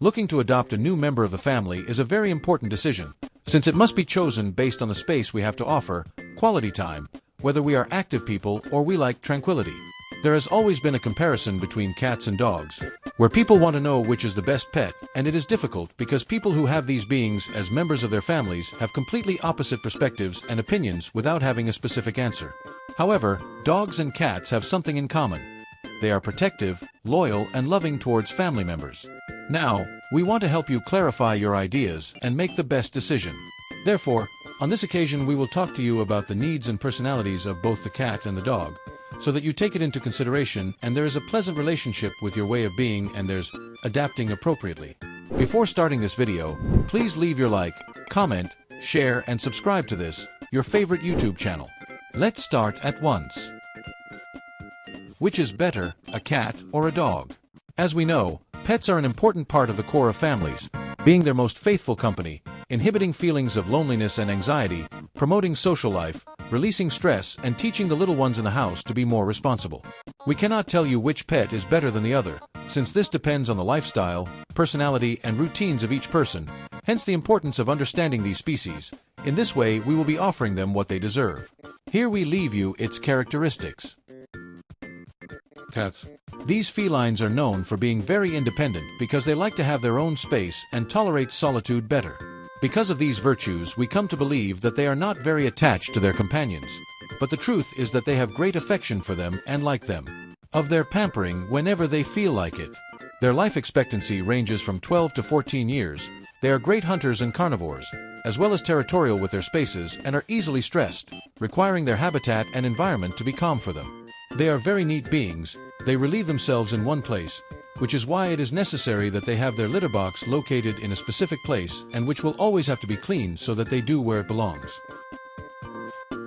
Looking to adopt a new member of the family is a very important decision, since it must be chosen based on the space we have to offer, quality time, whether we are active people or we like tranquility. There has always been a comparison between cats and dogs, where people want to know which is the best pet, and it is difficult because people who have these beings as members of their families have completely opposite perspectives and opinions without having a specific answer. However, dogs and cats have something in common. They are protective, loyal, and loving towards family members. Now, we want to help you clarify your ideas and make the best decision. Therefore, on this occasion we will talk to you about the needs and personalities of both the cat and the dog, so that you take it into consideration and there is a pleasant relationship with your way of being and there's adapting appropriately. Before starting this video, please leave your like, comment, share, and subscribe to this, your favorite YouTube channel. Let's start at once. Which is better, a cat or a dog? As we know, pets are an important part of the core of families, being their most faithful company, inhibiting feelings of loneliness and anxiety, promoting social life, releasing stress, and teaching the little ones in the house to be more responsible. We cannot tell you which pet is better than the other, since this depends on the lifestyle, personality, and routines of each person, hence the importance of understanding these species. In this way, we will be offering them what they deserve. Here we leave you its characteristics. Cats. These felines are known for being very independent because they like to have their own space and tolerate solitude better. Because of these virtues, we come to believe that they are not very attached to their companions, but the truth is that they have great affection for them and like them. Of their pampering whenever they feel like it. Their life expectancy ranges from 12 to 14 years. They are great hunters and carnivores, as well as territorial with their spaces and are easily stressed, requiring their habitat and environment to be calm for them. They are very neat beings. They relieve themselves in one place, which is why it is necessary that they have their litter box located in a specific place and which will always have to be clean so that they do where it belongs.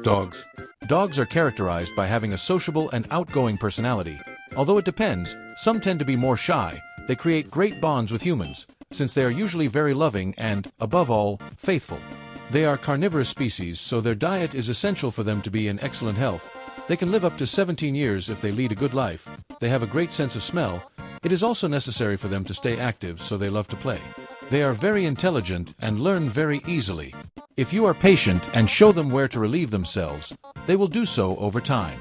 Dogs. Dogs are characterized by having a sociable and outgoing personality. Although it depends, some tend to be more shy. They create great bonds with humans, since they are usually very loving and, above all, faithful. They are carnivorous species, so their diet is essential for them to be in excellent health. They can live up to 17 years if they lead a good life. They have a great sense of smell. It is also necessary for them to stay active, so they love to play. They are very intelligent and learn very easily. If you are patient and show them where to relieve themselves, they will do so over time.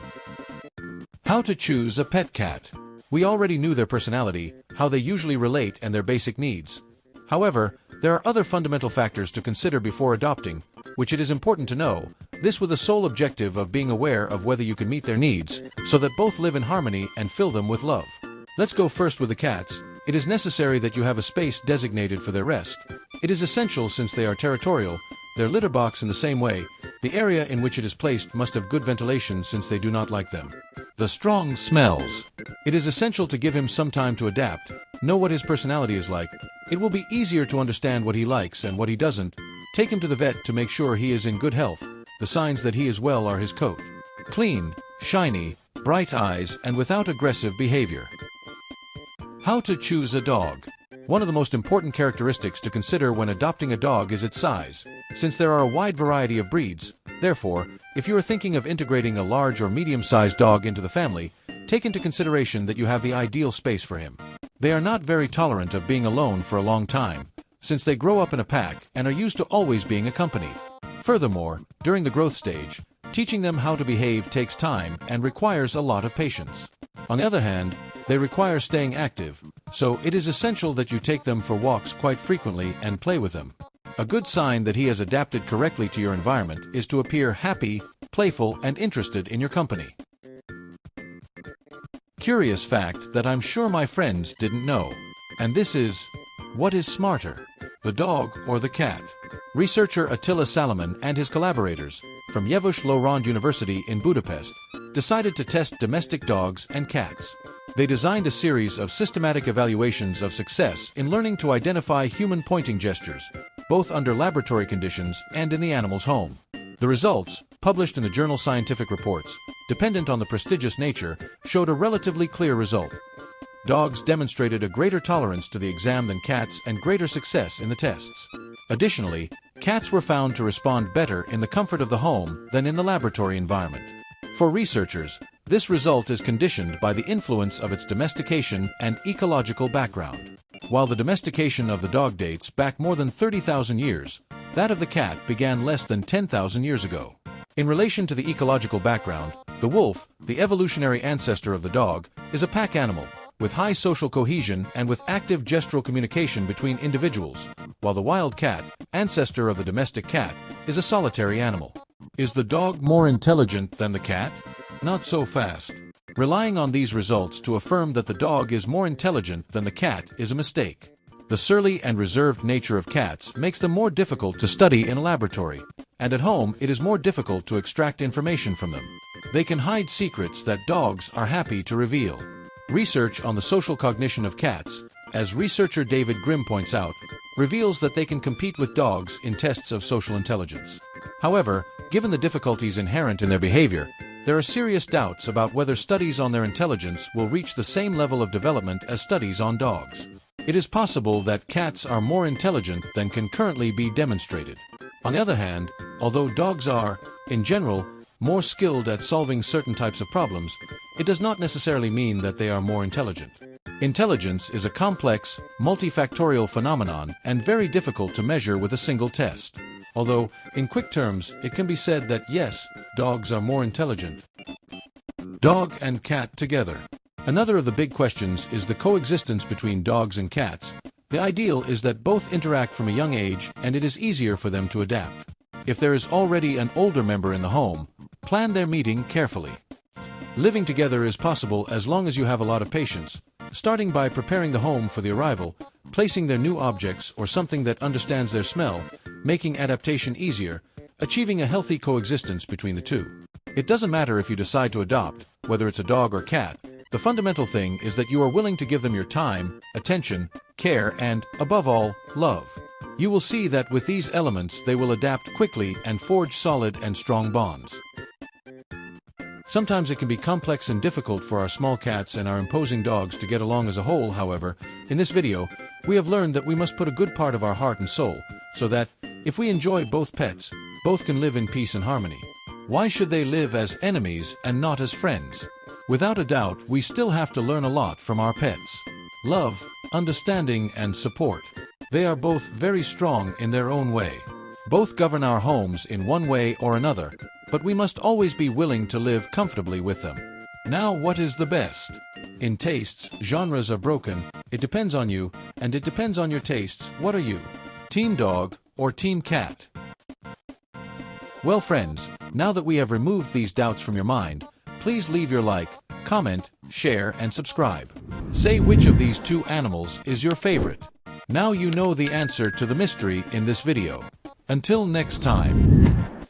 How to choose a pet cat. We already knew their personality, how they usually relate, and their basic needs. However, there are other fundamental factors to consider before adopting, which it is important to know, this with the sole objective of being aware of whether you can meet their needs, so that both live in harmony and fill them with love. Let's go first with the cats. It is necessary that you have a space designated for their rest. It is essential since they are territorial, their litter box in the same way. The area in which it is placed must have good ventilation since they do not like them. The strong smells. It is essential to give him some time to adapt, know what his personality is like. It will be easier to understand what he likes and what he doesn't. Take him to the vet to make sure he is in good health. The signs that he is well are his coat. Clean, shiny, bright eyes, and without aggressive behavior. How to choose a dog. One of the most important characteristics to consider when adopting a dog is its size, since there are a wide variety of breeds. Therefore, if you are thinking of integrating a large or medium-sized dog into the family, take into consideration that you have the ideal space for him. They are not very tolerant of being alone for a long time, since they grow up in a pack and are used to always being accompanied. Furthermore, during the growth stage, teaching them how to behave takes time and requires a lot of patience. On the other hand, they require staying active, so it is essential that you take them for walks quite frequently and play with them. A good sign that he has adapted correctly to your environment is to appear happy, playful, and interested in your company. Curious fact that I'm sure my friends didn't know. And this is, what is smarter, the dog or the cat? Researcher Attila Salomon and his collaborators, from Yavuz Lorand University in Budapest, decided to test domestic dogs and cats. They designed a series of systematic evaluations of success in learning to identify human pointing gestures, both under laboratory conditions and in the animal's home. The results, published in the journal Scientific Reports, dependent on the prestigious nature, showed a relatively clear result. Dogs demonstrated a greater tolerance to the exam than cats and greater success in the tests. Additionally, cats were found to respond better in the comfort of the home than in the laboratory environment. For researchers, this result is conditioned by the influence of its domestication and ecological background. While the domestication of the dog dates back more than 30,000 years, that of the cat began less than 10,000 years ago. In relation to the ecological background, the wolf, the evolutionary ancestor of the dog, is a pack animal, with high social cohesion and with active gestural communication between individuals, while the wild cat, ancestor of the domestic cat, is a solitary animal. Is the dog more intelligent than the cat? Not so fast. Relying on these results to affirm that the dog is more intelligent than the cat is a mistake. The surly and reserved nature of cats makes them more difficult to study in a laboratory, and at home it is more difficult to extract information from them. They can hide secrets that dogs are happy to reveal. Research on the social cognition of cats, as researcher David Grimm points out, reveals that they can compete with dogs in tests of social intelligence. However, given the difficulties inherent in their behavior, there are serious doubts about whether studies on their intelligence will reach the same level of development as studies on dogs. It is possible that cats are more intelligent than can currently be demonstrated. On the other hand, although dogs are, in general, more skilled at solving certain types of problems, it does not necessarily mean that they are more intelligent. Intelligence is a complex, multifactorial phenomenon and very difficult to measure with a single test. Although, in quick terms, it can be said that yes, dogs are more intelligent. Dog and cat together. Another of the big questions is the coexistence between dogs and cats. The ideal is that both interact from a young age and it is easier for them to adapt. If there is already an older member in the home, plan their meeting carefully. Living together is possible as long as you have a lot of patience, starting by preparing the home for the arrival, placing their new objects or something that understands their smell, making adaptation easier, achieving a healthy coexistence between the two. It doesn't matter if you decide to adopt, whether it's a dog or cat. The fundamental thing is that you are willing to give them your time, attention, care, and, above all, love. You will see that with these elements they will adapt quickly and forge solid and strong bonds. Sometimes it can be complex and difficult for our small cats and our imposing dogs to get along as a whole. However, in this video, we have learned that we must put a good part of our heart and soul, so that, if we enjoy both pets, both can live in peace and harmony. Why should they live as enemies and not as friends? Without a doubt, we still have to learn a lot from our pets. Love, understanding, and support. They are both very strong in their own way. Both govern our homes in one way or another, but we must always be willing to live comfortably with them. Now, what is the best? In tastes, genres are broken. It depends on you, and it depends on your tastes. What are you? Team dog or team cat? Well, friends, now that we have removed these doubts from your mind, please leave your like, comment, share, and subscribe. Say which of these two animals is your favorite. Now you know the answer to the mystery in this video. Until next time.